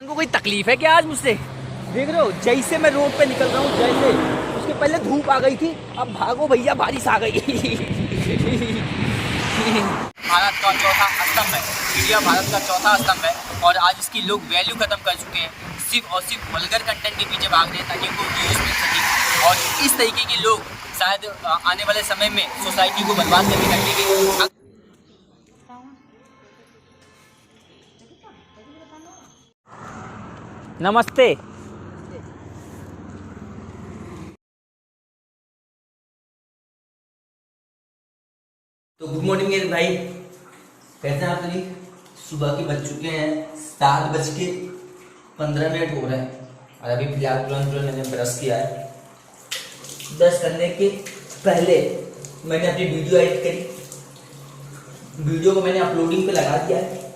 उनको कोई तकलीफ है क्या आज मुझसे? देख रहे हो जैसे मैं रोड पे निकल रहा हूँ, जैसे उसके पहले धूप आ गई थी, अब भागो भैया बारिश आ गई। भारत का चौथा स्तंभ है, इंडिया भारत का चौथा स्तंभ है और आज इसकी लोग वैल्यू खत्म कर चुके हैं। सिर्फ और सिर्फ वल्गर कंटेंट के पीछे भाग रहे हैं ताकि उनको व्यूज मिल सके। और इस तरीके के लोग शायद आने वाले समय में सोसाइटी को बर्बाद करके रखेंगे। नमस्ते। तो गुड मॉर्निंग मेरे भाई, कैसे हैं आप सभी? सुबह के बज चुके हैं 7:15 हो रहे हैं और अभी फिलहाल तुरंत मैंने ब्रश किया है। ब्रश करने के पहले मैंने अपनी वीडियो एडिट करी, वीडियो को मैंने अपलोडिंग पे लगा दिया है।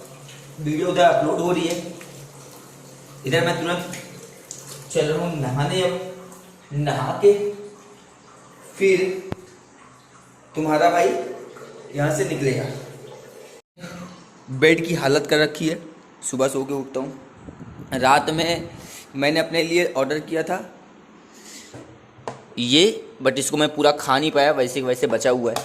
वीडियो उधर अपलोड हो रही है, इधर मैं तुरंत चल रहा हूँ नहाने। अब नहा के फिर तुम्हारा भाई यहाँ से निकलेगा। बेड की हालत कर रखी है, सुबह सो के उठता हूँ। रात में मैंने अपने लिए ऑर्डर किया था ये, बट इसको मैं पूरा खा नहीं पाया, वैसे वैसे बचा हुआ है।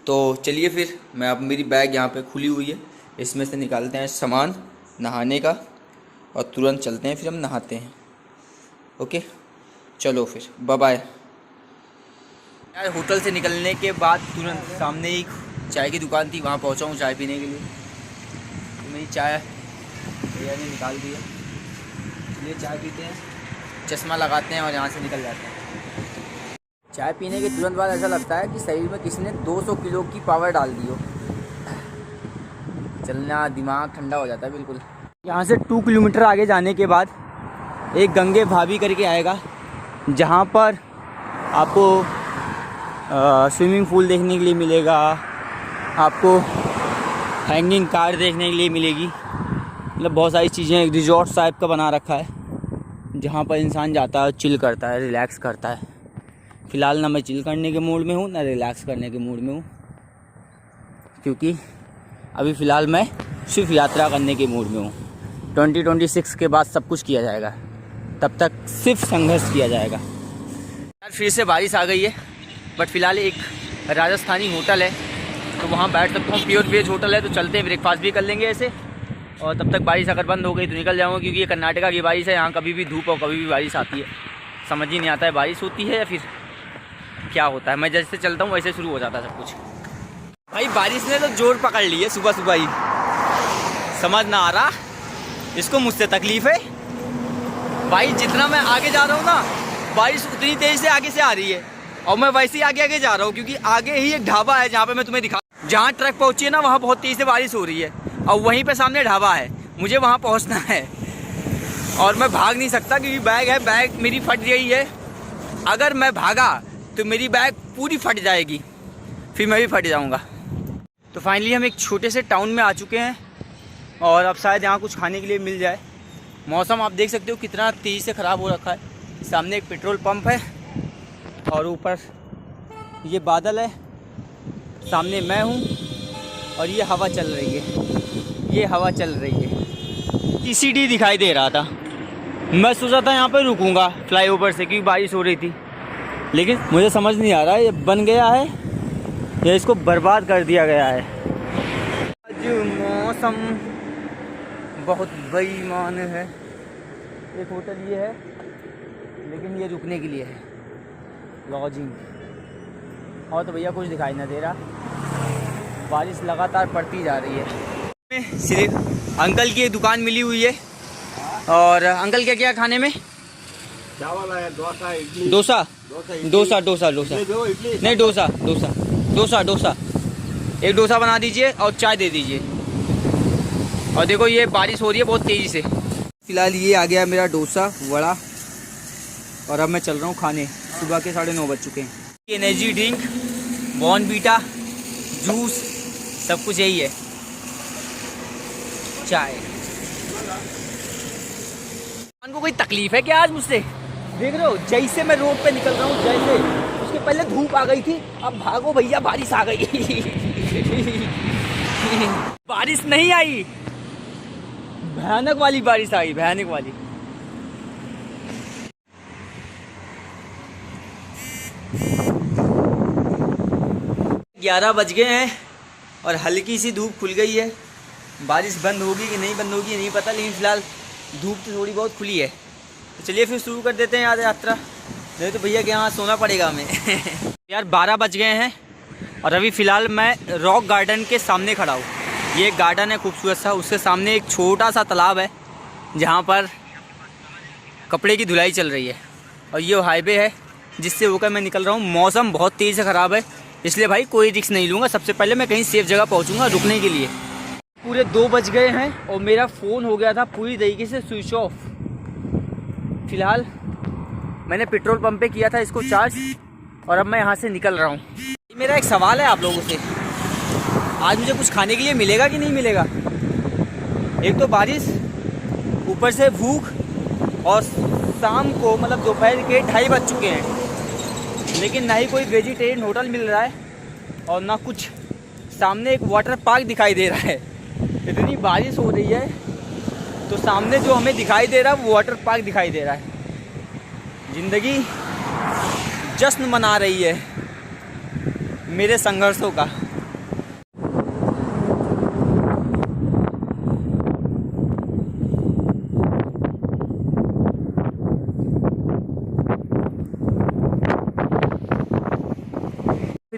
तो चलिए फिर मैं अब मेरी बैग यहाँ पे खुली हुई है, इसमें से निकालते हैं सामान नहाने का और तुरंत चलते हैं, फिर हम नहाते हैं। ओके चलो फिर बाय बाय। यार होटल से निकलने के बाद तुरंत सामने ही चाय की दुकान थी, वहाँ पहुँचा हूँ चाय पीने के लिए। तो मेरी चाय भैया ने निकाल दी है, चलिए चाय पीते हैं, चश्मा लगाते हैं और यहाँ से निकल जाते हैं। चाय पीने के तुरंत बाद ऐसा लगता है कि शरीर में किसी ने 200 किलो की पावर डाल दी हो। चलना, दिमाग ठंडा हो जाता है बिल्कुल। यहाँ से 2 किलोमीटर आगे जाने के बाद एक गंगे भाभी करके आएगा, जहाँ पर आपको स्विमिंग पूल देखने के लिए मिलेगा, आपको हैंगिंग कार देखने के लिए मिलेगी। मतलब बहुत सारी चीज़ें, एक रिजॉर्ट टाइप का बना रखा है जहाँ पर इंसान जाता है, चिल करता है, रिलैक्स करता है। फ़िलहाल ना मैं चिल करने के मूड में हूँ ना रिलैक्स करने के मूड में हूँ, क्योंकि अभी फ़िलहाल मैं सिर्फ यात्रा करने के मूड में हूँ। 2026 के बाद सब कुछ किया जाएगा, तब तक सिर्फ संघर्ष किया जाएगा। यार फिर से बारिश आ गई है, बट फ़िलहाल एक राजस्थानी होटल है तो वहाँ बैठ सकता हूँ। प्योर वेज होटल है, तो चलते हैं, ब्रेकफास्ट भी कर लेंगे ऐसे। और तब तक बारिश अगर बंद हो गई तो निकल जाऊँगा, क्योंकि ये कर्नाटका की बारिश है। यहाँ कभी भी धूप और कभी भी बारिश आती है, समझ ही नहीं आता है बारिश होती है या फिर क्या होता है। मैं जैसे चलता हूँ वैसे शुरू हो जाता है सब कुछ। भाई बारिश ने तो जोर पकड़ ली है सुबह सुबह ही, समझ ना आ रहा इसको मुझसे तकलीफ़ है। भाई जितना मैं आगे जा रहा हूँ ना, बारिश उतनी तेज़ से आगे से आ रही है और मैं वैसे ही आगे आगे जा रहा हूँ, क्योंकि आगे ही एक ढाबा है जहाँ पे मैं तुम्हें दिखा, जहाँ ट्रक पहुँची है ना वहाँ बहुत तेज़ से बारिश हो रही है और वहीं पे सामने ढाबा है, मुझे वहाँ पहुँचना है। और मैं भाग नहीं सकता क्योंकि बैग है, बैग मेरी फट गई है। अगर मैं भागा तो मेरी बैग पूरी फट जाएगी, फिर मैं भी फट जाऊँगा। तो फाइनली हम एक छोटे से टाउन में आ चुके हैं और अब शायद यहाँ कुछ खाने के लिए मिल जाए। मौसम आप देख सकते हो कितना तेज़ी से ख़राब हो रखा है। सामने एक पेट्रोल पंप है और ऊपर ये बादल है, सामने मैं हूँ और ये हवा चल रही है, ये हवा चल रही है। TCD दिखाई दे रहा था, मैं सोचा था यहाँ पर रुकूँगा फ्लाईओवर से, क्योंकि बारिश हो रही थी, लेकिन मुझे समझ नहीं आ रहा है ये बन गया है या इसको बर्बाद कर दिया गया है। आज मौसम बहुत बेईमान है। एक होटल ये है, लेकिन ये रुकने के लिए है, लॉजिंग। और तो भैया कुछ दिखाई ना दे रहा, बारिश लगातार पड़ती जा रही है। सिर्फ अंकल की एक दुकान मिली हुई है। और अंकल क्या क्या खाने में? चावल है, डोसा, इडली, डोसा डोसा डोसा डोसा इडली नहीं, डोसा डोसा डोसा डोसा एक डोसा बना दीजिए और चाय दे दीजिए। और देखो ये बारिश हो रही है बहुत तेज़ी से। फ़िलहाल ये आ गया मेरा डोसा वड़ा और अब मैं चल रहा हूँ खाने। सुबह के 9:30 बज चुके हैं। एनर्जी ड्रिंक, बॉर्नवीटा, जूस, सब कुछ यही है, चाय। उनको कोई तकलीफ है क्या आज मुझसे? देख रहे हो जैसे मैं रोड पे निकल रहा हूँ, जैसे उसके पहले धूप आ गई थी, अब भागो भैया बारिश आ गई। बारिश नहीं आई, भयानक वाली बारिश आई, भयानक वाली। ग्यारह बज गए हैं और हल्की सी धूप खुल गई है। बारिश बंद होगी कि नहीं बंद होगी नहीं पता, लेकिन फ़िलहाल धूप तो थोड़ी बहुत खुली है। तो चलिए फिर शुरू कर देते हैं यार यात्रा, नहीं तो भैया के यहाँ सोना पड़ेगा हमें। यार 12 बज गए हैं और अभी फ़िलहाल मैं रॉक गार्डन के सामने खड़ा हूँ। ये एक गार्डन है खूबसूरत सा, उसके सामने एक छोटा सा तालाब है जहाँ पर कपड़े की धुलाई चल रही है। और ये हाईवे है जिससे होकर मैं निकल रहा हूँ। मौसम बहुत तेज़ से ख़राब है, इसलिए भाई कोई रिस्क नहीं लूँगा। सबसे पहले मैं कहीं सेफ़ जगह पहुँचूँगा रुकने के लिए। पूरे 2 बज गए हैं और मेरा फ़ोन हो गया था पूरी तरीके से स्विच ऑफ। फ़िलहाल मैंने पेट्रोल पंप पे किया था इसको चार्ज और अब मैं यहाँ से निकल रहा हूँ। मेरा एक सवाल है आप लोगों से, आज मुझे कुछ खाने के लिए मिलेगा कि नहीं मिलेगा? एक तो बारिश, ऊपर से भूख, और शाम को मतलब दोपहर के 2:30 बज चुके हैं, लेकिन ना ही कोई वेजिटेरियन होटल मिल रहा है और ना कुछ सामने एक वाटर पार्क दिखाई दे रहा है। इतनी बारिश हो रही है तो सामने जो हमें दिखाई दे रहा है वो वाटर पार्क दिखाई दे रहा है। ज़िंदगी जश्न मना रही है मेरे संघर्षों का।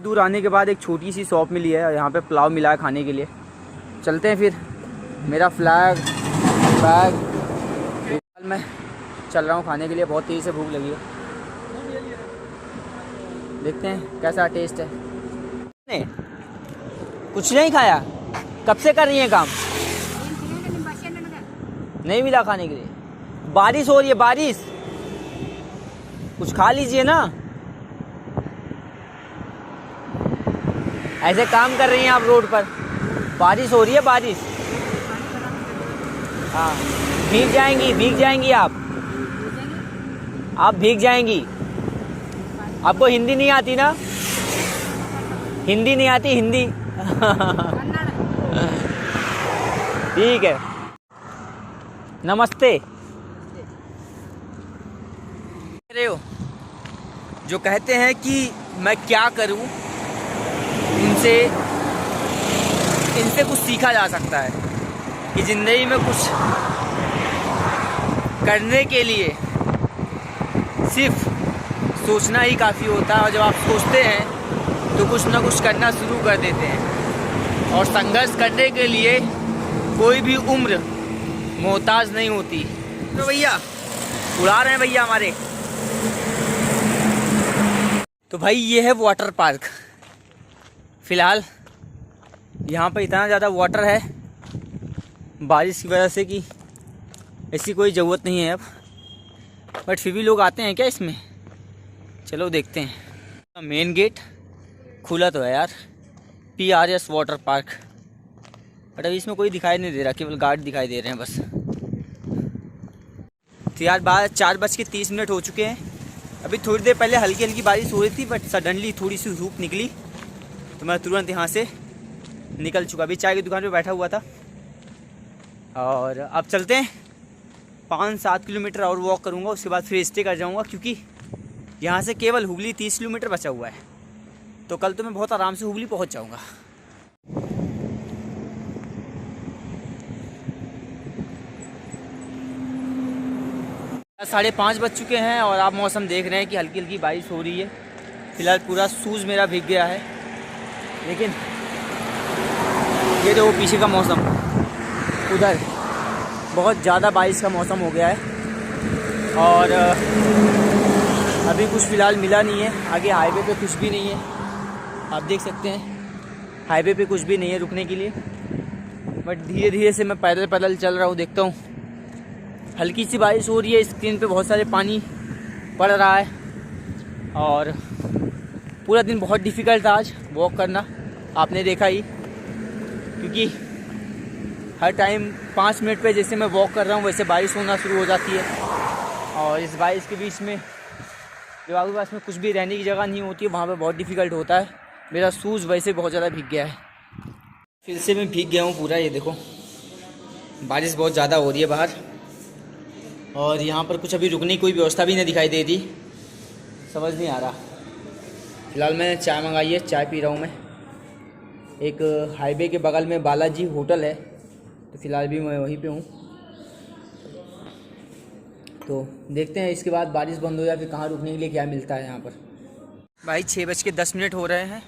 दूर आने के बाद एक छोटी सी शॉप मिली है, यहाँ पे पुलाव मिला है खाने के लिए। चलते हैं फिर। मेरा फ्लैग बैग मैं चल रहा हूँ खाने के लिए, बहुत तेज़ी से भूख लगी है। देखते हैं कैसा टेस्ट है। नहीं, कुछ नहीं खाया, कब से कर रही हैं काम? नहीं मिला खाने के लिए, बारिश हो रही है बारिश, कुछ खा लीजिए ना। ऐसे काम कर रही हैं आप रोड पर, बारिश हो रही है बारिश। हाँ भीग जाएंगी आप भीग जाएंगी। आपको हिंदी नहीं आती ना? हिंदी नहीं आती, हिंदी। ठीक है, नमस्ते। जो कहते हैं कि मैं क्या करूं, इनसे कुछ सीखा जा सकता है कि ज़िंदगी में कुछ करने के लिए सिर्फ सोचना ही काफ़ी होता है। और जब आप सोचते हैं तो कुछ ना कुछ करना शुरू कर देते हैं। और संघर्ष करने के लिए कोई भी उम्र मोहताज नहीं होती। तो भैया उड़ा रहे हैं भैया हमारे। तो भाई ये है वाटर पार्क। फ़िलहाल यहाँ पर इतना ज़्यादा वाटर है बारिश की वजह से कि ऐसी कोई ज़रूरत नहीं है अब, बट फिर भी लोग आते हैं क्या इसमें? चलो देखते हैं। मेन गेट खुला तो है यार, PRS वाटर पार्क, बट अभी इसमें कोई दिखाई नहीं दे रहा, केवल गार्ड दिखाई दे रहे हैं बस। तो यार 4:30 हो चुके हैं। अभी थोड़ी देर पहले हल्की हल्की बारिश हो रही थी, बट सडनली थोड़ी सी धूप निकली तो मैं तुरंत यहाँ से निकल चुका। अभी चाय की दुकान पे बैठा हुआ था और अब चलते हैं। 5-7 किलोमीटर और वॉक करूँगा, उसके बाद फिर स्टे कर जाऊँगा, क्योंकि यहाँ से केवल हुगली 30 किलोमीटर बचा हुआ है। तो कल तो मैं बहुत आराम से हुगली पहुँच जाऊँगा। 5:30 बज चुके हैं और आप मौसम देख रहे हैं कि हल्की हल्की बारिश हो रही है। फ़िलहाल पूरा शूज़ मेरा भीग गया है, लेकिन ये देखो पीछे का मौसम, उधर बहुत ज़्यादा बारिश का मौसम हो गया है। और अभी कुछ फ़िलहाल मिला नहीं है। आगे हाईवे पे कुछ भी नहीं है, आप देख सकते हैं हाईवे पे कुछ भी नहीं है रुकने के लिए। बट धीरे धीरे से मैं पैदल चल रहा हूँ, देखता हूँ। हल्की सी बारिश हो रही है, स्क्रीन पे बहुत सारे पानी पड़ रहा है और पूरा दिन बहुत डिफ़िकल्ट था आज वॉक करना, आपने देखा ही। क्योंकि हर टाइम 5 मिनट पे जैसे मैं वॉक कर रहा हूँ वैसे बारिश होना शुरू हो जाती है। और इस बारिश के बीच में जब आपके पास में कुछ भी रहने की जगह नहीं होती है, वहाँ पे बहुत डिफ़िकल्ट होता है। मेरा शूज़ वैसे बहुत ज़्यादा भीग गया है, फिर से मैं भीग गया हूँ पूरा। ये देखो बारिश बहुत ज़्यादा हो रही है बाहर, और यहाँ पर कुछ अभी रुकने की कोई व्यवस्था भी नहीं दिखाई दे रही, समझ नहीं आ रहा। फ़िलहाल मैंने चाय मंगाई है, चाय पी रहा हूँ मैं। एक हाईवे के बगल में बालाजी होटल है, तो फ़िलहाल भी मैं वहीं पे हूँ। तो देखते हैं इसके बाद बारिश बंद हो जाए फिर कहाँ रुकने के लिए क्या मिलता है यहाँ पर। भाई 6:10 हो रहे हैं,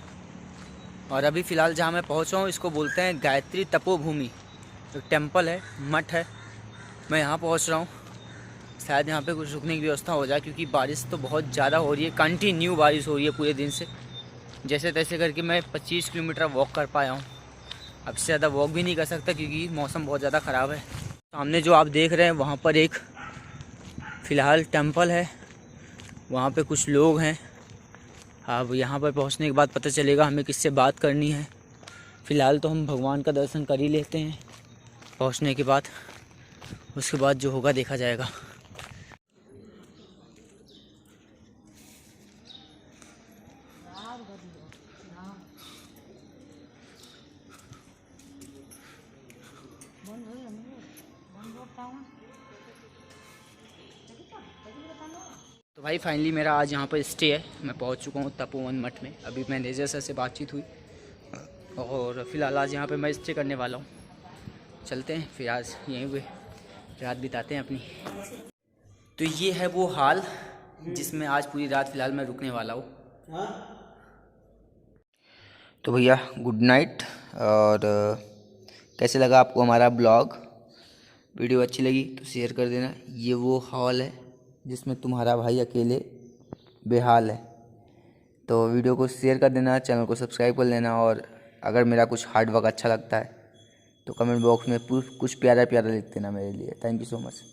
और अभी फ़िलहाल जहाँ मैं पहुँचा हूँ इसको बोलते हैं गायत्री तपोभूमि, एक टेम्पल है, मठ है। मैं यहाँ पहुँच रहा हूँ, शायद यहाँ पे कुछ रुकने की व्यवस्था हो जाए, क्योंकि बारिश तो बहुत ज़्यादा हो रही है, कंटिन्यू बारिश हो रही है पूरे दिन से। जैसे तैसे करके मैं 25 किलोमीटर वॉक कर पाया हूँ, अब से ज़्यादा वॉक भी नहीं कर सकता क्योंकि मौसम बहुत ज़्यादा ख़राब है। सामने जो आप देख रहे हैं वहाँ पर एक फ़िलहाल टेम्पल है, वहाँ पे कुछ लोग हैं। अब यहाँ पर पहुँचने के बाद पता चलेगा हमें किससे बात करनी है। फ़िलहाल तो हम भगवान का दर्शन कर ही लेते हैं पहुँचने के बाद, उसके बाद जो होगा देखा जाएगा। तो भाई फाइनली मेरा आज यहाँ पर स्टे है, मैं पहुँच चुका हूँ तपोवन मठ में। अभी मैनेजर सर से बातचीत हुई, और फ़िलहाल आज यहाँ पे मैं स्टे करने वाला हूँ। चलते हैं फिर आज यहीं पे रात बिताते हैं अपनी। तो ये है वो हाल जिसमें आज पूरी रात फ़िलहाल मैं रुकने वाला हूँ। तो भैया गुड नाइट। और कैसे लगा आपको हमारा ब्लॉग? वीडियो अच्छी लगी तो शेयर कर देना। ये वो हॉल है जिसमें तुम्हारा भाई अकेले बेहाल है। तो वीडियो को शेयर कर देना, चैनल को सब्सक्राइब कर लेना, और अगर मेरा कुछ हार्ड वर्क अच्छा लगता है तो कमेंट बॉक्स में कुछ प्यारा प्यारा लिख देना मेरे लिए। Thank you so much.